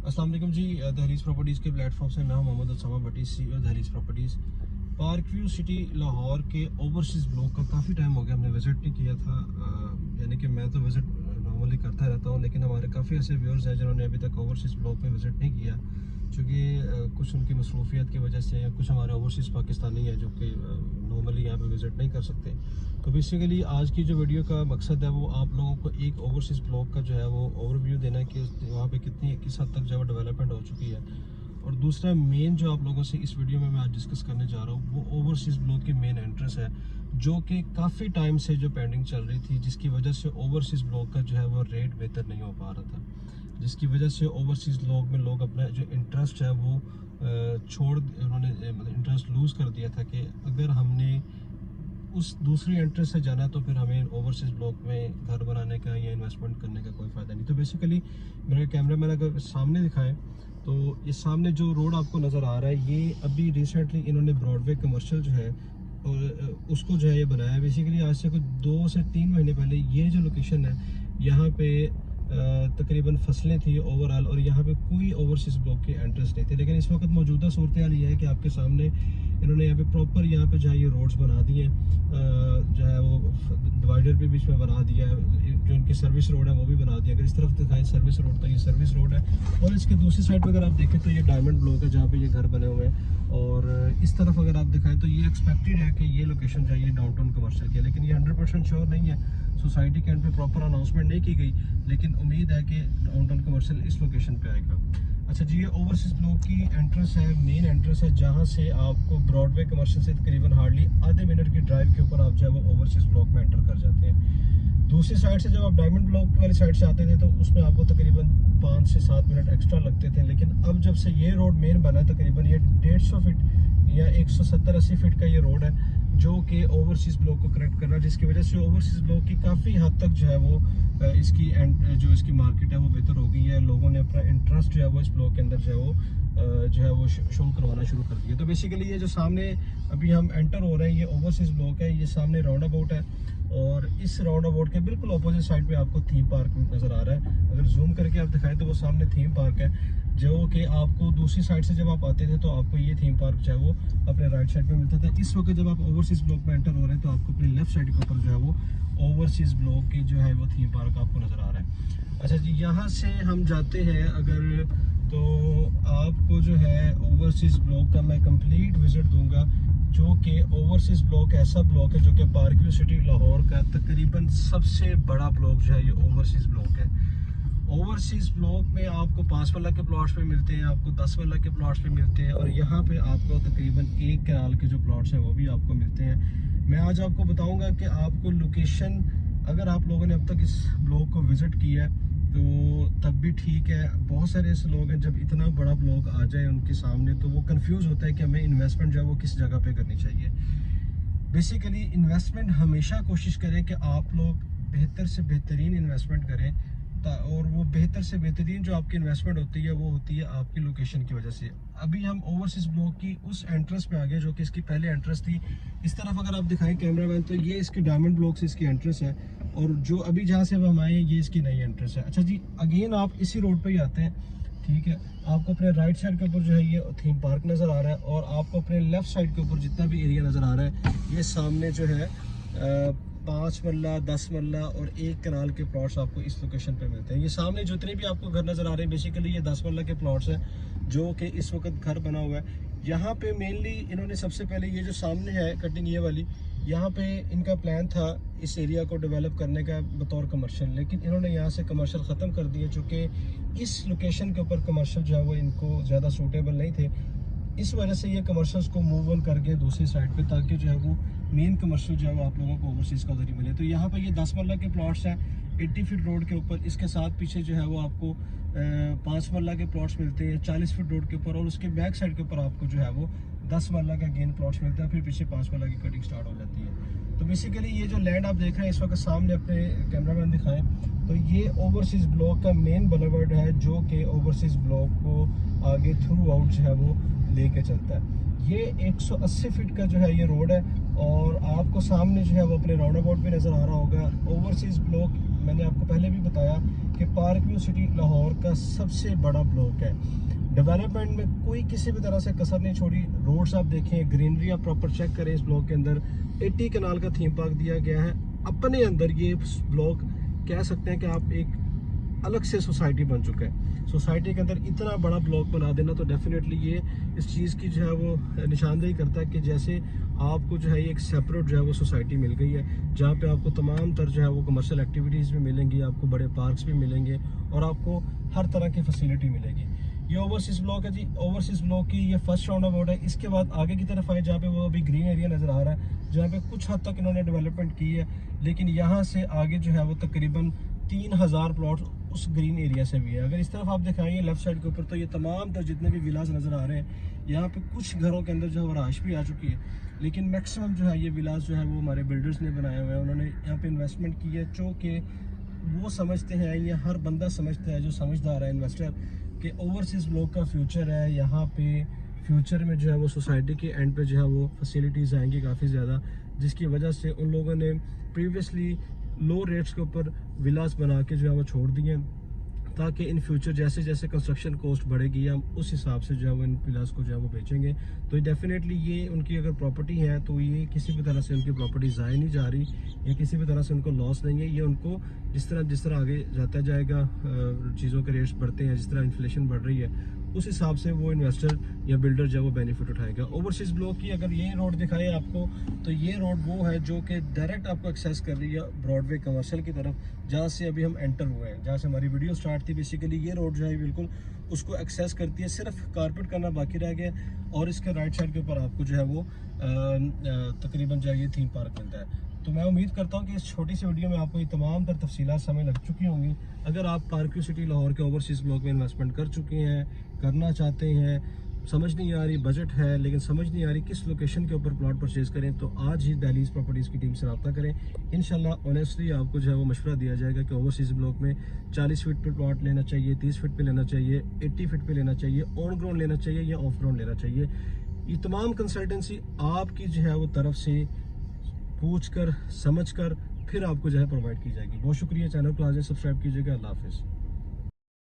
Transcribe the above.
अस्सलाम वालेकुम जी। दहलीज प्रॉपर्टीज़ के प्लेटफॉर्म से मैं हूं मोहम्मद उसामा भट्टी, CEO दहलीज properties. Park view city Lahore के ओवरसीज़ ब्लॉक का काफ़ी टाइम हो गया हमने विज़िट नहीं किया था। यानी कि मैं तो विज़िट नॉर्मली करता रहता हूं, लेकिन हमारे काफ़ी ऐसे व्यूअर्स हैं जिन्होंने अभी तक ओवरसीज़ ब्लॉक में विज़िट नहीं किया, चूँकि कुछ उनकी मसरूफियत की वजह से या कुछ हमारे ओवरसीज़ पाकिस्तानी हैं जो कि नॉर्मली यहाँ पे विज़िट नहीं कर सकते। तो बेसिकली आज की जो वीडियो का मकसद है वो आप लोगों को एक ओवरसीज़ ब्लॉक का जो है वो ओवरव्यू देना है कि वहाँ पे किस हद तक जो है डेवलपमेंट हो चुकी है। और दूसरा मेन जो आप लोगों से इस वीडियो में मैं आज डिस्कस करने जा रहा हूँ वो ओवरसीज़ ब्लॉक की मेन एंट्रेंस है, जो कि काफ़ी टाइम से जो पेंडिंग चल रही थी, जिसकी वजह से ओवरसीज़ ब्लॉक का जो है वो रेट बेहतर नहीं हो पा रहा था, जिसकी वजह से ओवरसीज़ ब्लॉक में लोग अपना जो इंटरेस्ट है वो उन्होंने मतलब इंटरेस्ट लूज़ कर दिया था कि अगर हमने उस दूसरी एंट्रेंस से जाना तो फिर हमें ओवरसीज़ ब्लॉक में घर बनाने का या इन्वेस्टमेंट करने का कोई फ़ायदा नहीं। तो बेसिकली मेरा कैमरा मैन अगर सामने दिखाएं तो ये सामने जो रोड आपको नज़र आ रहा है ये अभी रिसेंटली इन्होंने ब्रॉडवे कमर्शियल जो है और उसको जो है ये बनाया है। बेसिकली आज से कुछ 2 से 3 महीने पहले ये जो लोकेशन है यहाँ पे तकरीबन फसलें थी ओवरऑल, और यहाँ पे कोई ओवरसीज़ ब्लॉक की एंट्रेंस नहीं थी। लेकिन इस वक्त मौजूदा सूरत हाल ये है कि आपके सामने इन्होंने यहाँ पे प्रॉपर यहाँ पे जो है ये रोड्स बना दिए हैं, जो है वो डिवाइडर भी बीच में बना दिया है, जो इनकी सर्विस रोड है वो भी बना दिया। अगर इस तरफ दिखाएं सर्विस रोड, तो ये सर्विस रोड है, और इसके दूसरी साइड पर अगर आप देखें तो ये डायमंड ब्लॉक है जहाँ पे ये घर बने हुए हैं। और इस तरफ अगर आप दिखाएं तो ये एक्सपेक्टेड है कि ये लोकेशन जो है ये डाउनटाउन कमर्शियल की है, लेकिन ये 100% श्योर नहीं है। सोसाइटी के एंड पे प्रॉपर अनाउंसमेंट नहीं की गई, लेकिन उम्मीद है कि डाउनटाउन कमर्शियल इस लोकेशन पे आएगा। अच्छा जी, ये ओवरसीज़ ब्लॉक की एंट्रेंस है, मेन एंट्रेंस है, जहाँ से आपको ब्रॉडवे कमर्शियल से तकरीबन हार्डली आधे मिनट की ड्राइव के ऊपर आप जो है वो ओवरसीज़ ब्लॉक में एंटर कर जाते हैं। दूसरी साइड से जब आप डायमंड ब्लॉक वाली साइड से आते थे तो उसमें आपको तकरीबन 5 से 7 मिनट एक्स्ट्रा लगते थे, लेकिन अब जब से ये रोड मेन बना है तकरीबन ये 150 फीट या 170-80 फीट का ये रोड है जो कि ओवरसीज़ ब्लॉक को कनेक्ट कर रहा है, जिसकी वजह से ओवरसीज़ ब्लॉक की काफ़ी हद तक जो है वो इसकी मार्केट है वो बेहतर हो गई है। लोगों ने अपना इंटरेस्ट जो है वो इस ब्लॉक के अंदर जो है वो शो करवाना शुरू कर दिया। तो बेसिकली ये जो सामने अभी हम एंटर हो रहे हैं ये ओवरसीज़ ब्लॉक है। ये सामने राउंड अबाउट है और इस राउंड अबाउट के बिल्कुल अपोजिट साइड पे आपको थीम पार्क नज़र आ रहा है। अगर जूम करके आप दिखाएं तो वो सामने थीम पार्क है, जो कि आपको दूसरी साइड से जब आप आते थे तो आपको ये थीम पार्क जो है वो अपने राइट साइड पे मिलता था। इस वक्त जब आप ओवरसीज़ ब्लॉक में एंटर हो रहे हैं तो आपको अपनी लेफ्ट साइड के ऊपर जो है वो ओवरसीज़ ब्लॉक की जो है वो थीम पार्क आपको नज़र आ रहा है। अच्छा जी, यहाँ से हम जाते हैं अगर तो आपको जो है ओवरसीज़ ब्लॉक का मैं कंप्लीट विजिट दूंगा, जो कि ओवरसीज़ ब्लॉक ऐसा ब्लॉक है जो कि पार्क व्यू सिटी लाहौर का तकरीबन सबसे बड़ा ब्लॉक जो है ये ओवरसीज़ ब्लॉक है। ओवरसीज़ ब्लॉक में आपको 5 मरला के प्लॉट्स पे मिलते हैं, आपको 10 मरला के प्लॉट्स पे मिलते हैं, और यहाँ पे आपको तकरीबन 1 कनाल के जो प्लॉट्स हैं वो भी आपको मिलते हैं। मैं आज आपको बताऊंगा कि आपको लोकेशन, अगर आप लोगों ने अब तक इस ब्लॉक को विज़िट किया है तो तब भी ठीक है। बहुत सारे ऐसे लोग हैं जब इतना बड़ा ब्लॉक आ जाए उनके सामने तो वो कंफ्यूज होता है कि हमें इन्वेस्टमेंट जो है वो किस जगह पे करनी चाहिए। बेसिकली इन्वेस्टमेंट हमेशा कोशिश करें कि आप लोग बेहतर से बेहतरीन इन्वेस्टमेंट करें, और वो बेहतर से बेहतरीन जो आपकी इन्वेस्टमेंट होती है वो होती है आपकी लोकेशन की वजह से। अभी हम ओवरसीज़ ब्लॉक की उस एंट्रेंस पे आ गए जो कि इसकी पहले एंट्रेंस थी। इस तरफ अगर आप दिखाएं कैमरामैन तो ये इसकी डायमंड ब्लॉक से इसकी एंट्रेंस है, और जो अभी जहाँ से हम आए हैं ये इसकी नई एंट्रेंस है। अच्छा जी, अगेन आप इसी रोड पे ही आते हैं, ठीक है। आपको अपने राइट साइड के ऊपर जो है ये थीम पार्क नज़र आ रहा है, और आपको अपने लेफ्ट साइड के ऊपर जितना भी एरिया नज़र आ रहा है ये सामने जो है 5 मरला, 10 मरला और 1 कनाल के प्लॉट्स आपको इस लोकेशन पे मिलते हैं। ये सामने जितने भी आपको घर नज़र आ रहे हैं बेसिकली ये 10 मरला के प्लॉट्स हैं जो कि इस वक्त घर बना हुआ है। यहाँ पे मेनली इन्होंने सबसे पहले ये जो सामने है कटिंग ये वाली, यहाँ पे इनका प्लान था इस एरिया को डेवलप करने का बतौर कमर्शियल, लेकिन इन्होंने यहाँ से कमर्शियल ख़त्म कर दिए चूँकि इस लोकेशन के ऊपर कमर्शियल जो है वो इनको ज़्यादा सूटेबल नहीं थे। इस वजह से ये कमर्शियल्स को मूव ऑन करके दूसरी साइड पे, ताकि जो है वो मेन कमर्शियल जो है वो आप लोगों को ओवरसीज़ का उधर ही मिले। तो यहाँ पे ये 10 मरला के प्लॉट्स हैं 80 फीट रोड के ऊपर, इसके साथ पीछे जो है वो आपको 5 मरला के प्लॉट्स मिलते हैं 40 फीट रोड के ऊपर, और उसके बैक साइड के ऊपर आपको जो है वो 10 मरला का गेन प्लॉट्स मिलता है, फिर पीछे 5 मरला की कटिंग स्टार्ट हो जाती है। तो बेसिकली ये जो लैंड आप देख रहे हैं इस वक्त सामने, अपने कैमरामैन दिखाएं तो ये ओवरसीज़ ब्लॉक का मेन बुलेवार्ड है जो कि ओवरसीज़ ब्लॉक को आगे थ्रू आउट जो है वो लेके चलता है। ये 180 फीट का जो है ये रोड है, और आपको सामने जो है वो अपने राउंड अबाउट भी नज़र आ रहा होगा। ओवरसीज़ ब्लॉक मैंने आपको पहले भी बताया कि पार्क व्यू सिटी लाहौर का सबसे बड़ा ब्लॉक है। डेवलपमेंट में कोई किसी भी तरह से कसर नहीं छोड़ी। रोड्स आप देखें, ग्रीनरी आप प्रॉपर चेक करें। इस ब्लॉक के अंदर 80 कनाल का थीम पार्क दिया गया है। अपने अंदर ये ब्लॉक कह सकते हैं कि आप एक अलग से सोसाइटी बन चुका है। सोसाइटी के अंदर इतना बड़ा ब्लॉक बना देना तो डेफिनेटली ये इस चीज़ की जो है वो निशानदेही करता है कि जैसे आपको जो है एक सेपरेट जो है वो सोसाइटी मिल गई है, जहाँ पे आपको तमाम तर जो है वो कमर्शियल एक्टिविटीज़ भी मिलेंगी, आपको बड़े पार्क्स भी मिलेंगे और आपको हर तरह की फैसिलिटी मिलेगी। ये ओवरसीज ब्लॉक है जी। ओवरसीज ब्लॉक की ये फर्स्ट राउंड अबाउट है। इसके बाद आगे की तरफ आए जहाँ पे वो अभी ग्रीन एरिया नज़र आ रहा है, जहाँ पे कुछ हद तक इन्होंने डेवलपमेंट की है, लेकिन यहाँ से आगे जो है वो तकरीबन 3000 प्लॉट उस ग्रीन एरिया से भी है। अगर इस तरफ आप दिखाएंगे लेफ्ट साइड के ऊपर, तो ये तमाम तर जितने भी विलास नज़र आ रहे हैं, यहाँ पे कुछ घरों के अंदर जो है वो रहाइश भी आ चुकी है, लेकिन मैक्सिमम जो है ये विलास जो है वो हमारे बिल्डर्स ने बनाए हुए हैं। उन्होंने यहाँ पे इन्वेस्टमेंट की है, चूँकि वो समझते हैं, ये हर बंदा समझता है जो समझदार है इन्वेस्टर, कि ओवरसीज ब्लॉक का फ्यूचर है। यहाँ पे फ्यूचर में जो है वो सोसाइटी के एंड पे जो है वो फैसिलिटीज़ आएंगी काफ़ी ज़्यादा, जिसकी वजह से उन लोगों ने प्रीवियसली लो रेट्स के ऊपर विलास बना के जो है वो छोड़ दिए, ताकि इन फ्यूचर जैसे जैसे कंस्ट्रक्शन कॉस्ट बढ़ेगी हम उस हिसाब से जो है वो इन विलास को जो है वो बेचेंगे। तो डेफिनेटली ये उनकी अगर प्रॉपर्टी है तो ये किसी भी तरह से उनकी प्रॉपर्टी ज़ाया नहीं जा रही, या किसी भी तरह से उनको लॉस नहीं है। ये उनको जिस तरह आगे जाता जाएगा, चीज़ों के रेट्स बढ़ते हैं, जिस तरह इन्फ्लेशन बढ़ रही है, उस हिसाब से वो इन्वेस्टर या बिल्डर जो है वो बेनिफिट उठाएगा। ओवरसीज ब्लॉक की अगर ये रोड दिखाए आपको, तो ये रोड वो है जो कि डायरेक्ट आपको एक्सेस कर रही है ब्रॉडवे कमर्शियल की तरफ, जहाँ से अभी हम एंटर हुए हैं, जहाँ से हमारी वीडियो स्टार्ट थी। बेसिकली ये रोड जो है बिल्कुल उसको एक्सेस करती है, सिर्फ कारपेट करना बाकी रह गया। और इसके राइट साइड के ऊपर आपको जो है वो तकरीबन जो है ये थीम पार्क मिलता है। तो मैं उम्मीद करता हूँ कि इस छोटी सी वीडियो में आपको ये तमाम तर तफसीलात समझ लग चुकी होंगी। अगर आप पार्क व्यू सिटी लाहौर के ओवरसीज ब्लॉक में इन्वेस्टमेंट कर चुके हैं, करना चाहते हैं, समझ नहीं आ रही, बजट है लेकिन समझ नहीं आ रही किस लोकेशन के ऊपर प्लॉट परचेज करें, तो आज ही दहलीज प्रॉपर्टीज़ की टीम से रब्ता करें। इंशाल्लाह ऑनेस्टली आपको जो है वो मशवरा दिया जाएगा कि ओवरसीज ब्लॉक में 40 फीट पे प्लॉट लेना चाहिए, 30 फीट पे लेना चाहिए, 80 फीट पे लेना चाहिए, ऑन ग्राउंड लेना चाहिए या ऑफ ग्राउंड लेना चाहिए। ये तमाम कंसल्टेंसी आपकी जो है वो तरफ से पूछ कर समझ कर फिर आपको जो है प्रोवाइड की जाएगी। बहुत शुक्रिया। चैनल को आज सब्सक्राइब कीजिएगा। अल्लाह हाफिज़।